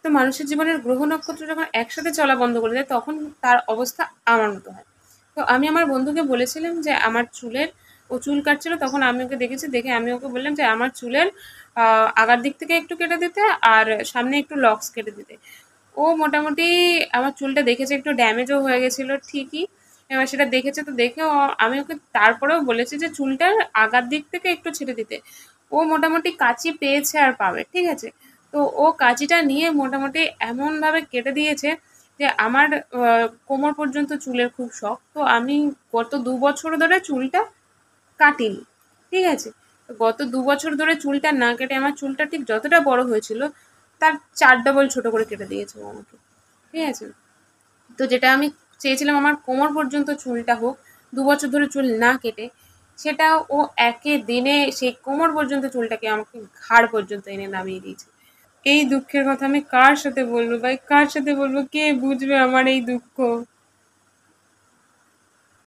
তো মানুষের জীবনের গ্রহ নক্ষত্র যখন একসাথে চলা বন্ধ করে দেয় তখন তার অবস্থা আমার মতো হয়। তো আমি আমার বন্ধুকে বলেছিলাম যে আমার চুলের, ও চুল কাটছিল তখন আমি ওকে দেখেছি, দেখে আমি ওকে বললাম যে আমার চুলের আগার দিক থেকে একটু কেটে দিতে আর সামনে একটু লক্স কেটে দিতে। ও মোটামুটি আমার চুলটা দেখেছে, একটু ড্যামেজও হয়ে গেছিলো ঠিকই। এবার সেটা দেখেছে, তো দেখে আমি ওকে তারপরেও বলেছি যে চুলটার আগার দিক থেকে একটু ছেড়ে দিতে। ও মোটামুটি কাঁচি পেয়েছে আর পাবে, ঠিক আছে। তো ও কাঁচিটা নিয়ে মোটামুটি এমনভাবে কেটে দিয়েছে যে আমার কোমর পর্যন্ত চুলের খুব শখ। তো আমি গত 2 বছর ধরে চুলটা কাটিনি, ঠিক আছে। তো গত 2 বছর ধরে চুলটা না কেটে আমার চুলটা ঠিক যতটা বড় হয়েছিল তার 4 ডবল ছোট করে কেটে দিয়েছে ও আমাকে, ঠিক আছে। তো যেটা আমি চেয়েছিলাম আমার কোমর পর্যন্ত চুলটা হোক, 2 বছর ধরে চুল না কেটে, সেটা ও একে দিনে সেই কোমর পর্যন্ত চুলটাকে আমাকে ঘাড় পর্যন্ত এনে নামিয়ে দিয়েছে। এই দুঃখের কথা আমি কার সাথে বলবো ভাই, কার সাথে বলবো, কে বুঝবে আমার এই দুঃখ।